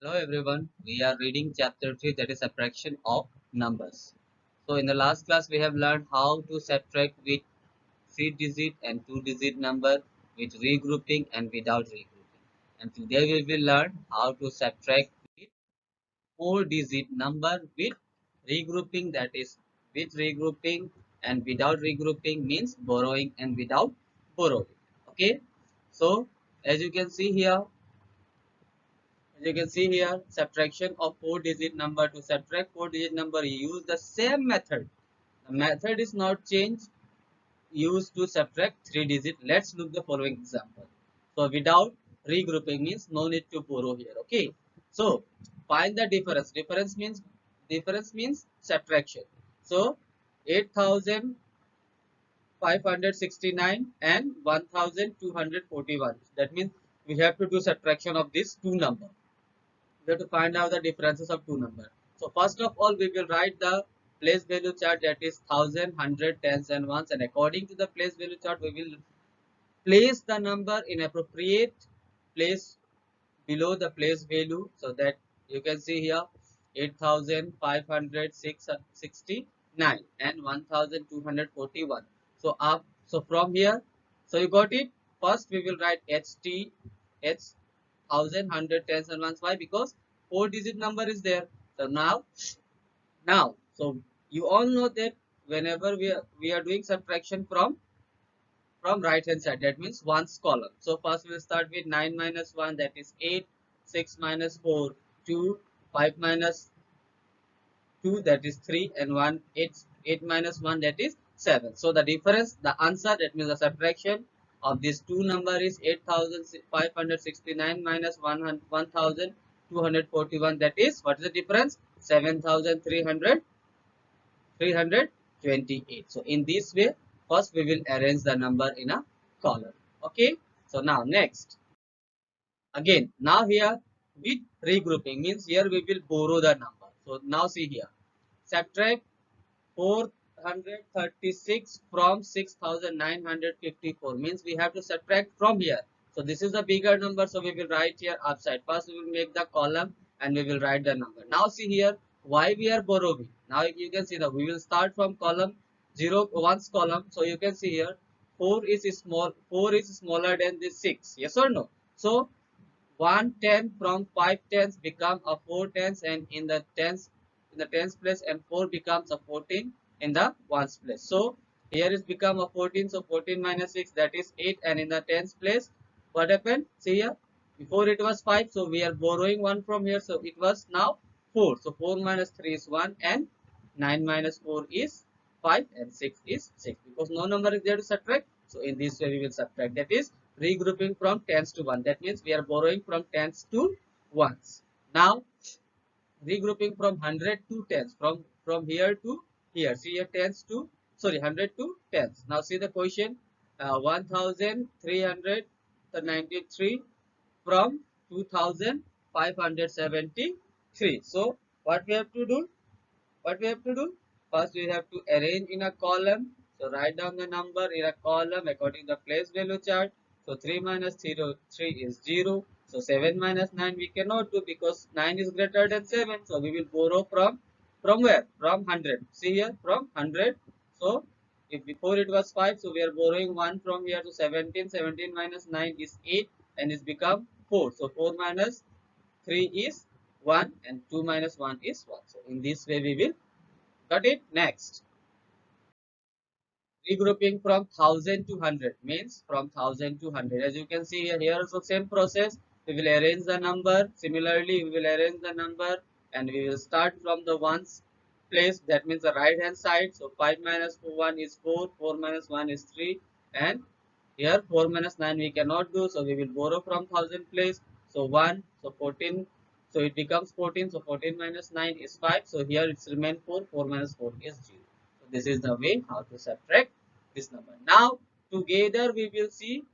Hello everyone, we are reading chapter 3, that is subtraction of numbers. So in the last class we have learned how to subtract with 3 digit and 2 digit number, with regrouping and without regrouping. And today we will learn how to subtract with 4 digit number with regrouping, that is with regrouping and without regrouping means borrowing and without borrowing. Okay, so as you can see here, subtraction of 4-digit number. To subtract 4-digit number, you use the same method. The method is not changed, used to subtract 3-digit. Let's look the following example. So without regrouping means no need to borrow here. Okay. So find the difference. Difference means subtraction. So 8,569 and 1,241. That means we have to do subtraction of these two numbers. We have to find out the differences of two numbers. So first of all, we will write the place value chart, that is thousand, hundred, tens and ones, and according to the place value chart, we will place the number in appropriate place below the place value, so that you can see here 8,569 and 1,241. So from here, so you got it. First we will write H thousand, hundred, tens and ones. Why? Because 4-digit number is there. So so you all know that whenever we are doing subtraction from right hand side, that means ones column. So first we'll start with 9 minus 1, that is 8, 6 minus 4, 2, 5 minus 2, that is 3, and 1, 8 minus 1, that is 7. So the difference, the answer, that means the subtraction of these two number is 8,569 minus 1,241, that is, what is the difference? 7,328. So in this way, first we will arrange the number in a column. Okay. So now next, again, now here with regrouping means here we will borrow the number. So now see here, subtract 436 from 6,954 means we have to subtract from here. So this is a bigger number, so we will write here upside. First we will make the column and we will write the number. Now see here, why we are borrowing. Now you can see that we will start from column 0, 1's column. So you can see here 4 is smaller than this 6. Yes or no? So 1 10 from 5 tens become a 4 tens, and in the tens place, and 4 becomes a 14 in the ones place. So here is become a 14, so 14 minus 6, that is 8, and in the tens place what happened? See here, before it was 5, so we are borrowing 1 from here, so it was now 4. So 4 minus 3 is 1, and 9 minus 4 is 5, and 6 is 6, because no number is there to subtract. So in this way we will subtract, that is regrouping from tens to 1. That means we are borrowing from tens to ones. Now regrouping from 100 to tens, from here to here. See here, 100 to tens. Now see the question, 1,393 from 2,573. So what we have to do? First we have to arrange in a column. So write down the number in a column according to the place value chart. So 3 minus 0, 3 is 0. So 7 minus 9 we cannot do, because 9 is greater than 7. So we will borrow from where? From 100. See here, from 100. So if before it was 5, so we are borrowing 1 from here to 17. 17 minus 9 is 8, and it's become 4. So 4 minus 3 is 1, and 2 minus 1 is 1. So in this way we will. Got it? Next, regrouping from 1000 to 100 means from 1000 to 100. As you can see here, also same process. We will arrange the number. Similarly, we will arrange the number, and we will start from the ones place. That means the right hand side. So 5 minus 1 is 4. 4 minus 1 is 3. And here 4 minus 9 we cannot do. So we will borrow from 1000 place. So 1. So 14. So it becomes 14. So 14 minus 9 is 5. So here it's remain 4. 4 minus 4 is 0. So this is the way how to subtract this number. Now together we will see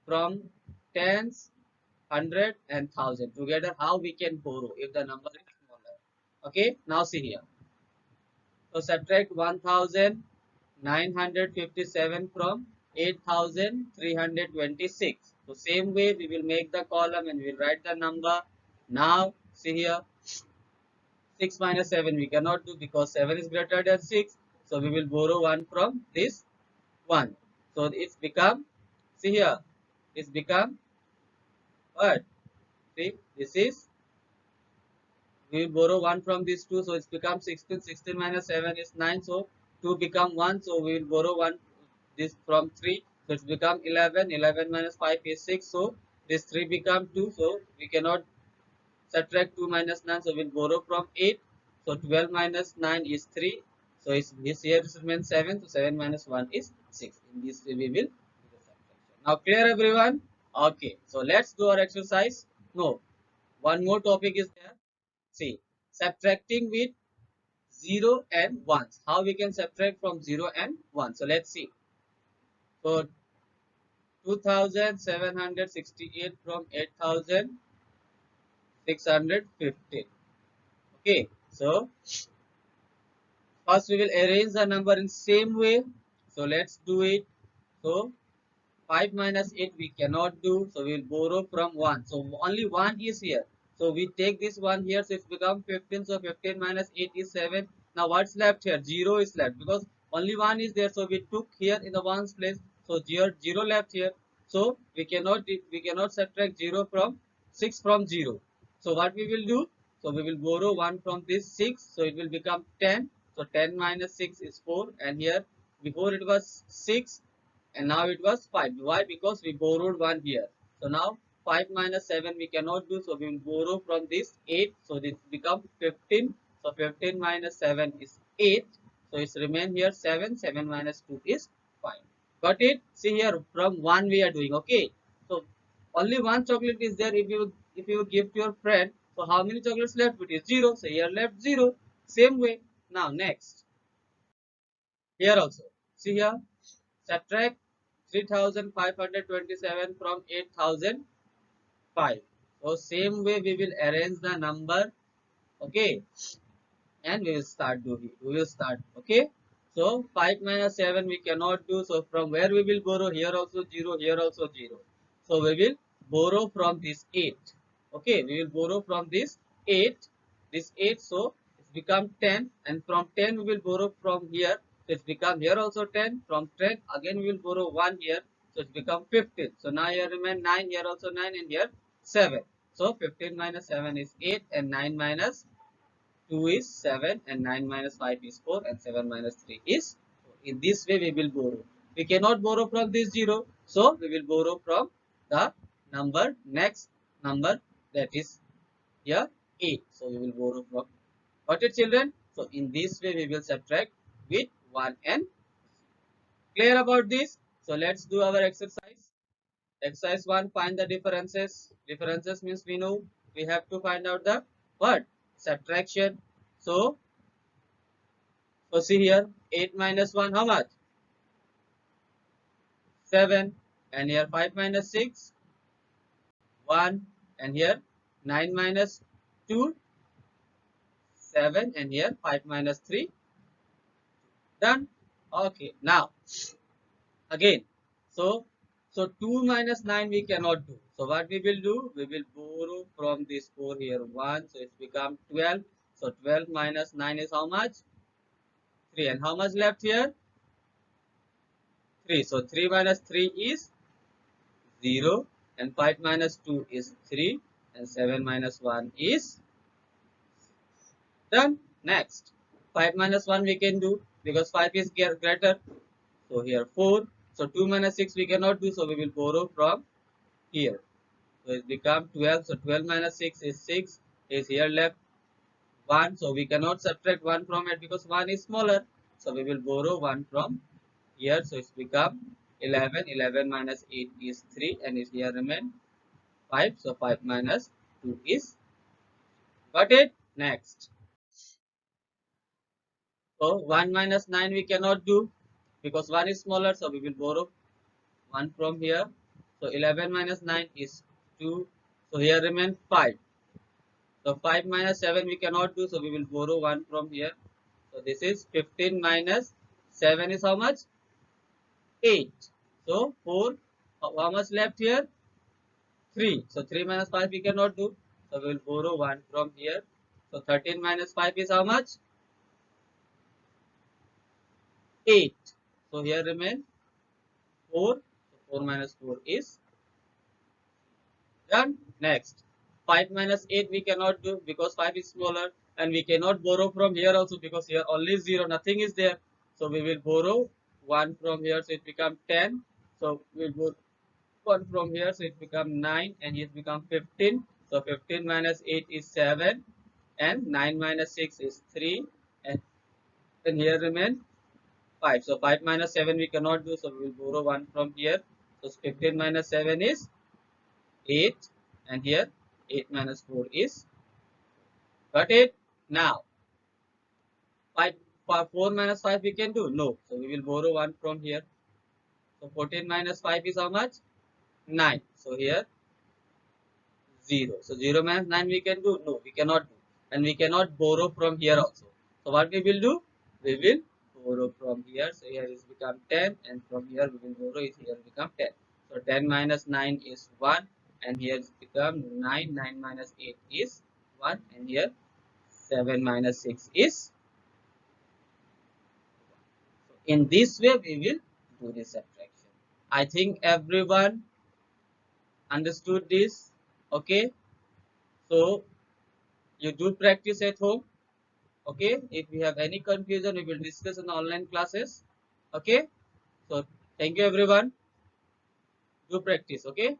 from tens, 100 and 1000 together how we can borrow if the number is smaller. Okay, now see here. So subtract 1,957 from 8,326. So same way we will make the column and we will write the number. Now See here, 6 minus 7 we cannot do because 7 is greater than 6. So we will borrow 1 from this 1. So it's become, see here, it's become what? See, this is, we will borrow 1 from these 2. So it's become 16. 16 minus 7 is 9. So 2 become 1. So we will borrow 1 this from 3. So it's become 11. 11 minus 5 is 6. So this 3 become 2. So we cannot subtract 2 minus 9. So we'll borrow from 8. So 12 minus 9 is 3. So it's, this here remains 7. So 7 minus 1 is 6. In this way we will do the subtraction. Now clear everyone? Okay. So let's do our exercise. No. One more topic is there. See. Subtracting with 0 and 1s. How we can subtract from 0 and 1. So let's see. So 2768 from 8615. Okay. So first we will arrange the number in same way. So let's do it. So 5 minus 8 we cannot do. So we will borrow from 1. So only 1 is here. So we take this one here. So it's become 15. So 15 minus 8 is 7. Now what's left here? 0 is left because only 1 is there. So we took here in the 1's place. So 0 left here. So we cannot subtract 0 from 6 from 0. So what we will do? So we will borrow 1 from this 6. So it will become 10. So 10 minus 6 is 4. And here before it was 6. And now it was 5. Why? Because we borrowed 1 here. So now 5 minus 7 we cannot do. So we will borrow from this 8. So this become 15. So 15 minus 7 is 8. So it's remain here 7. 7 minus 2 is 5. Got it? See here from 1 we are doing. Okay. So only one chocolate is there. If you give to your friend. So how many chocolates left? It is 0. So here left 0. Same way. Now next. Here also. See here. Subtract 3527 from 8005. So same way we will arrange the number. Okay. And we will start doing it. We will start. Okay. So 5 minus 7 we cannot do. So from where we will borrow? Here also 0. Here also 0. So we will borrow from this 8. Okay. We will borrow from this 8. This 8. So it's become 10. And from 10 we will borrow from here. So it's become here also 10. From 10 again we will borrow 1 here. So it's become 15. So now here remain 9. Here also 9. And here 7. So 15 minus 7 is 8. And 9 minus 2 is 7 and 9 minus 5 is 4 and 7 minus 3 is 4. In this way we will borrow. We cannot borrow from this 0. So we will borrow from the number next number, that is here 8. So we will borrow from. Got it, children? So in this way we will subtract with 1 and clear about this. So let's do our exercise. Exercise 1, find the differences. Differences means we know we have to find out the what? Subtraction. So see here, 8 minus 1, how much? 7. And here 5 minus 6, 1. And here 9 minus 2, 7. And here 5 minus 3. Done. Okay. Now, again. So 2 minus 9 we cannot do. So what we will do? We will borrow from this 4 here 1. So it's become 12. So 12 minus 9 is how much? 3. And how much left here? 3. So 3 minus 3 is 0 and 5 minus 2 is 3 and 7 minus 1 is done. Next, 5 minus 1 we can do because 5 is greater. So here 4. So 2 minus 6 we cannot do. So we will borrow from here. So it become 12. So 12 minus 6 is 6. Is here left 1. So we cannot subtract 1 from it because 1 is smaller. So we will borrow 1 from here. So it's become 11. 11 minus 8 is 3 and is here remain 5. So 5 minus 2 is. Got it? Next. So 1 minus 9 we cannot do because 1 is smaller. So we will borrow 1 from here. So 11 minus 9 is 2. So here remain 5. So 5 minus 7 we cannot do. So we will borrow 1 from here. So this is 15 minus 7 is how much? 8. So 4. How much left here? 3. So 3 minus 5 we cannot do. So we will borrow 1 from here. So 13 minus 5 is how much? 8. So here remain 4. So 4 minus 4 is done. Next. 5 minus 8 we cannot do because 5 is smaller, and we cannot borrow from here also because here only 0, nothing is there. So we will borrow 1 from here, so it become 10. So we will borrow 1 from here, so it become 9, and it become 15. So 15 minus 8 is 7, and 9 minus 6 is 3, and here remain 5. So 5 minus 7 we cannot do, so we will borrow 1 from here. So 15 minus 7 is 8, and here 8 minus 4 is, got it? Now 5, 4 minus 5 we can do? No. So we will borrow 1 from here. So 14 minus 5 is how much? 9. So here 0. So 0 minus 9 we can do? No, we cannot do. And we cannot borrow from here also. So what we will do? We will borrow from here. So here is become 10, and from here we will borrow, is here become 10. So 10 minus 9 is 1, and here it's become 9. 9 minus 8 is 1, and here 7 minus 6 is. So in this way we will do this subtraction. I think everyone understood this. Okay. So you do practice at home. Okay, if we have any confusion we will discuss in the online classes. Okay, so thank you everyone, do practice. Okay.